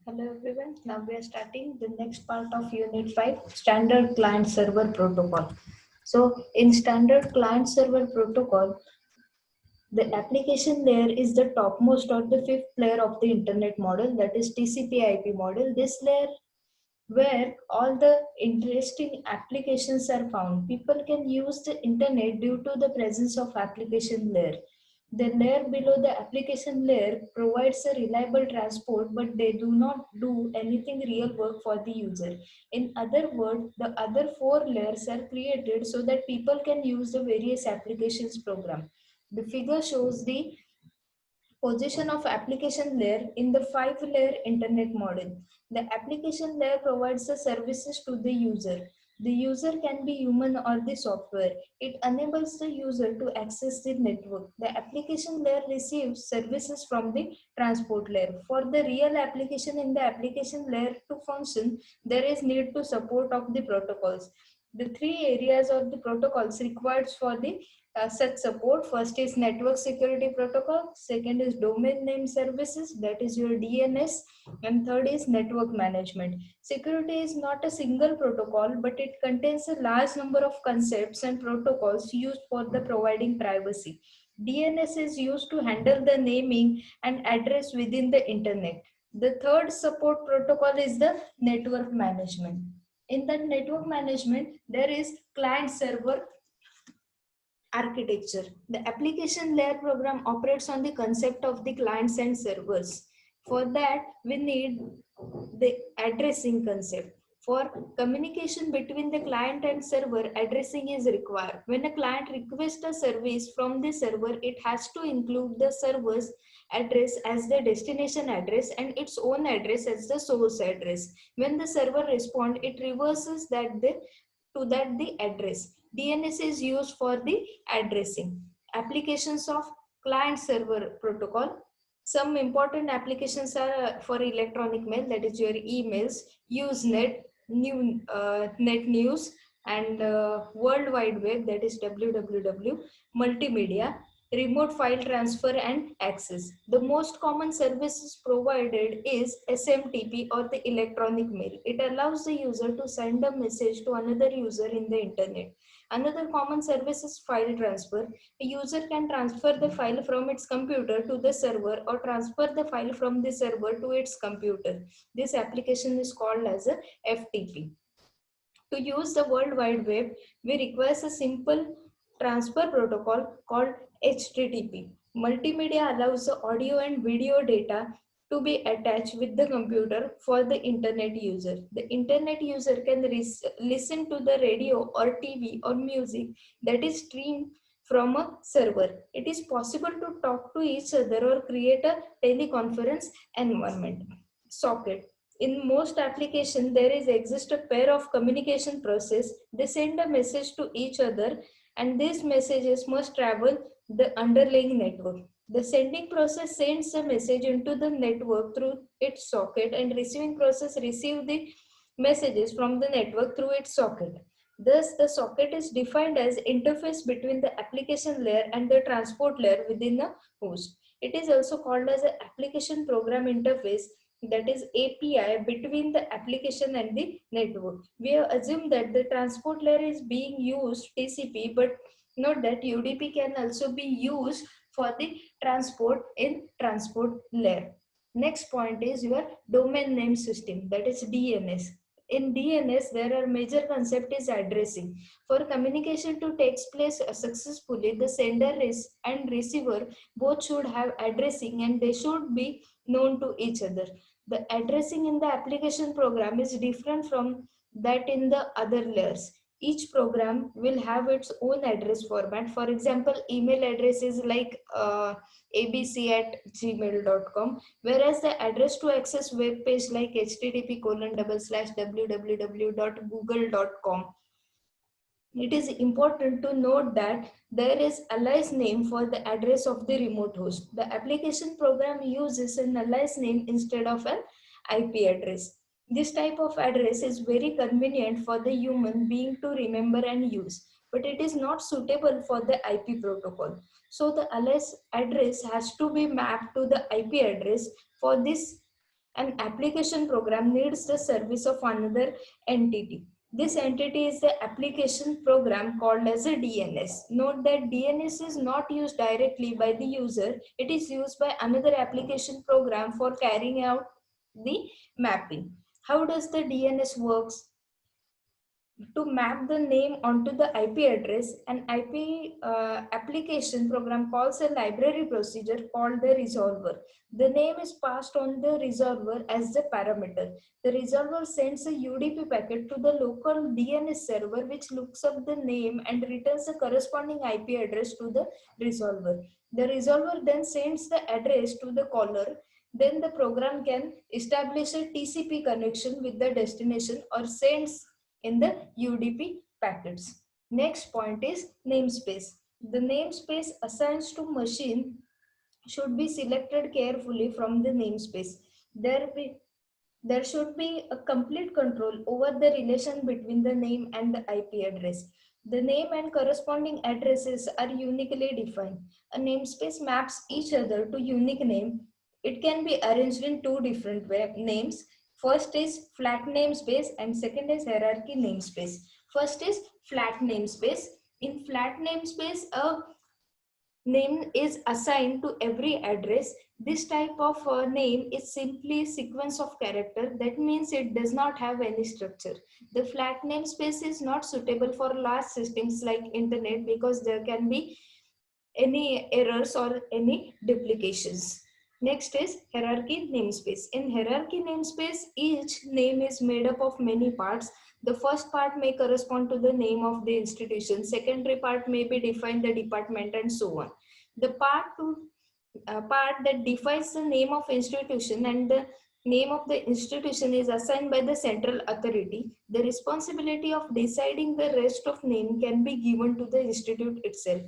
Hello everyone. Now we are starting the next part of Unit 5, Standard Client Server Protocol. So in Standard Client Server Protocol, the application layer is the topmost or the fifth layer of the internet model, that is TCP/IP model. This layer where all the interesting applications are found. People can use the internet due to the presence of application layer. The layer below the application layer provides a reliable transport, but they do not do anything real work for the user. In other words, the other four layers are created so that people can use the various applications program. The figure shows the position of application layer in the five-layer internet model. The application layer provides the services to the user. The user can be human or the software. It enables the user to access the network. The application layer receives services from the transport layer. For the real application in the application layer to function, there is need to support of the protocols. The three areas of the protocols required for the such support. First is network security protocol, second is domain name services, that is your DNS, and third is network management. Security is not a single protocol, but it contains a large number of concepts and protocols used for the providing privacy. DNS is used to handle the naming and address within the internet. The third support protocol is the network management. In the network management, there is client server architecture. The application layer program operates on the concept of the clients and servers. For that, we need the addressing concept. For communication between the client and server, addressing is required. When a client requests a service from the server, it has to include the server's address as the destination address and its own address as the source address. When the server responds, it reverses the address. DNS is used for the addressing. Applications of client server protocol. Some important applications are for electronic mail, that is your emails, Usenet, net news, and World Wide Web, that is www, multimedia, remote file transfer and access. The most common services provided is SMTP or the electronic mail. It allows the user to send a message to another user in the internet. Another common service is file transfer. A user can transfer the file from its computer to the server or transfer the file from the server to its computer. This application is called as a FTP. To use the World Wide Web, we require a simple transfer protocol called HTTP. Multimedia allows the audio and video data to be attached with the computer for the internet user. The internet user can listen to the radio or TV or music that is streamed from a server. It is possible to talk to each other or create a teleconference environment. Socket. In most applications, there is exist a pair of communication process. They send a message to each other, and these messages must travel the underlying network. The sending process sends a message into the network through its socket, and receiving process receive the messages from the network through its socket. Thus, the socket is defined as interface between the application layer and the transport layer within a host. It is also called as an application program interface, that is API, between the application and the network. We have assumed that the transport layer is being used TCP, but note that UDP can also be used for the transport in transport layer. Next point is your domain name system, that is DNS. In DNS, there are major concept is addressing. For communication to take place successfully, the sender and receiver both should have addressing and they should be known to each other. The addressing in the application program is different from that in the other layers. Each program will have its own address format. For example, email address is like abc@gmail.com, whereas the address to access web page like http://www.google.com. It is important to note that there is alias name for the address of the remote host. The application program uses an alias name instead of an IP address. This type of address is very convenient for the human being to remember and use, but it is not suitable for the IP protocol. So the alias address has to be mapped to the IP address. For this An application program needs the service of another entity. This entity is the application program called as a DNS. Note that DNS is not used directly by the user. It is used by another application program for carrying out the mapping. How does the DNS works? To map the name onto the IP address, an IP application program calls a library procedure called the resolver. The name is passed on the resolver as the parameter. The resolver sends a UDP packet to the local DNS server, which looks up the name and returns the corresponding IP address to the resolver. The resolver then sends the address to the caller. Then the program can establish a TCP connection with the destination or sends in the UDP packets. Next point is namespace. The namespace assigned to machine should be selected carefully from the namespace. There should be a complete control over the relation between the name and the IP address. The name and corresponding addresses are uniquely defined. A namespace maps each other to unique name. It can be arranged in two different names. First is flat namespace and second is hierarchy namespace. First is flat namespace. In flat namespace, a name is assigned to every address. This type of name is simply a sequence of character. That means it does not have any structure. The flat namespace is not suitable for large systems like internet because there can be any errors or any duplications. Next is hierarchy namespace. In hierarchy namespace, each name is made up of many parts. The first part may correspond to the name of the institution. Secondary part may be defined the department and so on. The part that defines the name of institution and the name of the institution is assigned by the central authority. The responsibility of deciding the rest of name can be given to the institute itself.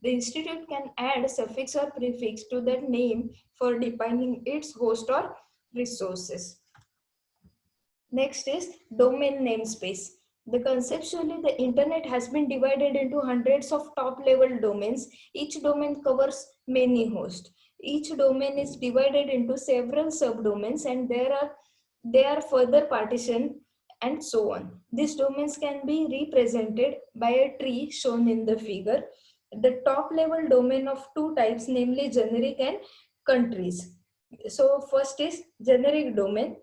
The institute can add a suffix or prefix to that name for defining its host or resources. Next is domain namespace. Conceptually, the internet has been divided into hundreds of top level domains. Each domain covers many hosts. Each domain is divided into several subdomains and they are further partitioned and so on. These domains can be represented by a tree shown in the figure. The top level domain of two types, namely generic and countries. So first is generic domain.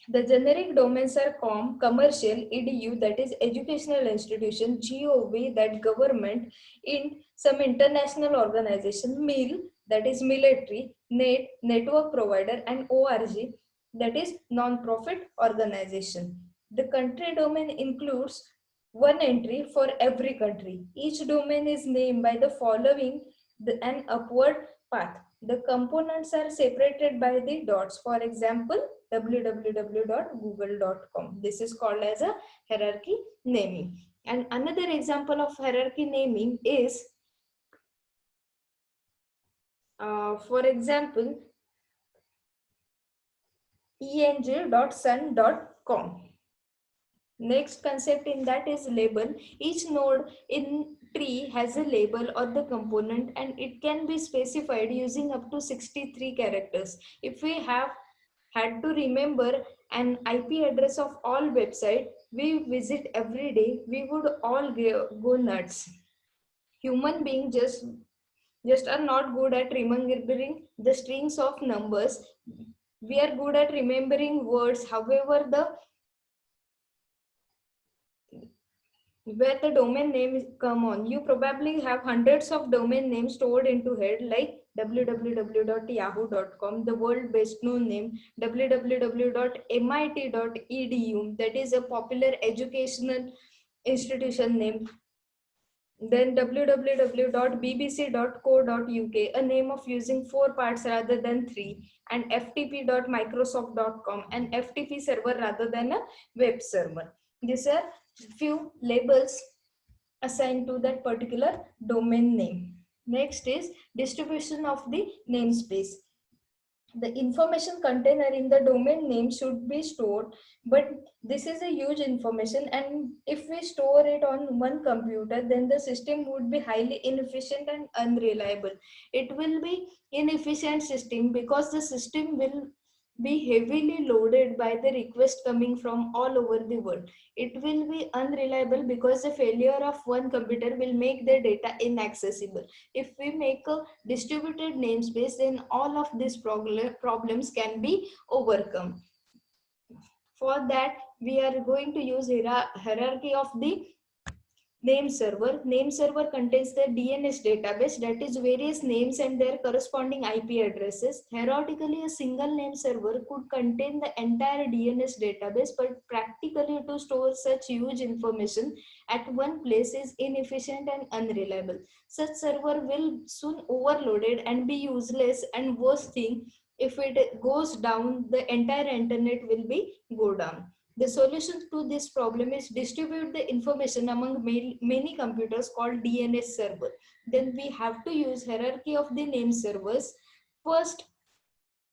The generic domains are commercial, edu, that is educational institution, gov, that government, in some international organization, mil, that is military, net, network provider, and org, that is non-profit organization. The country domain includes one entry for every country. Each domain is named by the following an upward path. The components are separated by the dots. For example, www.google.com. This is called as a hierarchy naming. And another example of hierarchy naming is, for example, eng.sun.com. Next concept in that is label. Each node in tree has a label or the component and it can be specified using up to 63 characters. If we have had to remember an IP address of all website we visit every day, we would all go nuts. Human beings just are not good at remembering the strings of numbers. We are good at remembering words. However, where the domain name is, come on, you probably have hundreds of domain names stored into head like www.yahoo.com, the world best known name, www.mit.edu, that is a popular educational institution name, then www.bbc.co.uk, a name of using 4 parts rather than 3, and ftp.microsoft.com, an FTP server rather than a web server. These are few labels assigned to that particular domain name. Next is distribution of the namespace. The information container in the domain name should be stored, but this is a huge information, and if we store it on one computer, then the system would be highly inefficient and unreliable. It will be inefficient system because the system will be heavily loaded by the request coming from all over the world. It will be unreliable because the failure of one computer will make the data inaccessible. If we make a distributed namespace, then all of these problems can be overcome. For that, we are going to use hierarchy of the name server. Name server contains the DNS database, that is various names and their corresponding IP addresses. Theoretically, a single name server could contain the entire DNS database, but practically to store such huge information at one place is inefficient and unreliable. Such server will soon overloaded and be useless, and worst thing, if it goes down, the entire internet will be go down. The solution to this problem is distribute the information among many computers called DNS server. Then we have to use hierarchy of the name servers. First,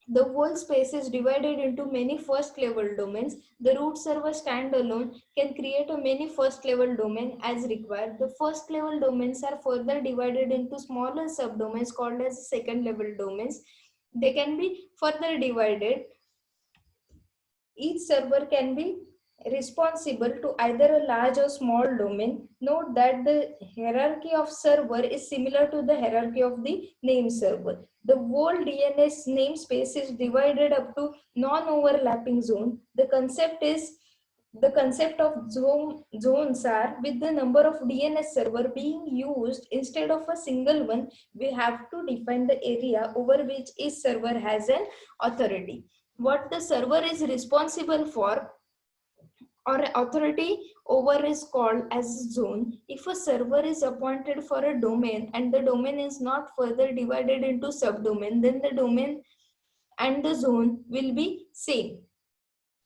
the whole space is divided into many first level domains. The root server standalone can create a many first level domain as required. The first level domains are further divided into smaller subdomains called as second level domains. They can be further divided. Each server can be responsible to either a large or small domain. Note that the hierarchy of server is similar to the hierarchy of the name server. The whole DNS namespace is divided up to non-overlapping zone. The concept of zones are with the number of DNS server being used instead of a single one, we have to define the area over which each server has an authority. What the server is responsible for or authority over is called as zone. If a server is appointed for a domain and the domain is not further divided into subdomain, then the domain and the zone will be same.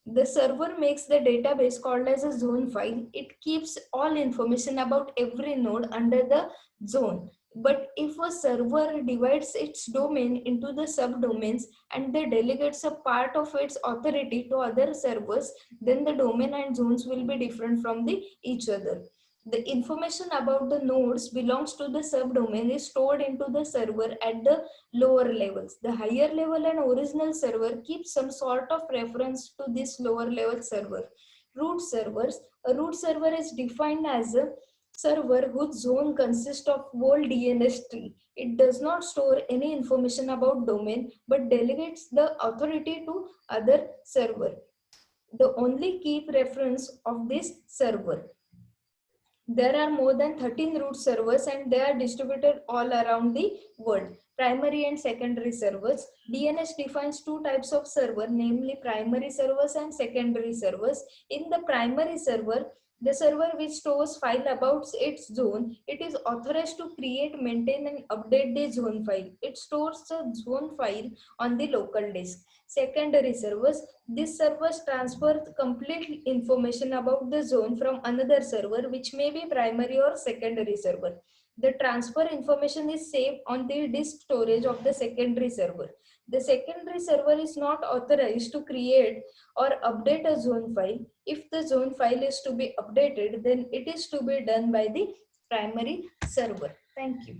The server makes the database called as a zone file. It keeps all information about every node under the zone. But if a server divides its domain into the subdomains and they delegates a part of its authority to other servers, then the domain and zones will be different from each other. The information about the nodes belongs to the subdomain is stored into the server at the lower levels. The higher level and original server keeps some sort of reference to this lower level server. Root servers. A root server is defined as a server whose zone consists of whole DNS tree. It does not store any information about domain but delegates the authority to other server. The only keep reference of this server. There are more than 13 root servers and they are distributed all around the world. Primary and secondary servers. DNS defines two types of server, namely primary servers and secondary servers. In the primary server, the server which stores file about its zone, it is authorized to create, maintain and update the zone file. It stores the zone file on the local disk. Secondary servers, these servers transfer complete information about the zone from another server, which may be primary or secondary server. The transfer information is saved on the disk storage of the secondary server. The secondary server is not authorized to create or update a zone file. If the zone file is to be updated, then it is to be done by the primary server. Thank you.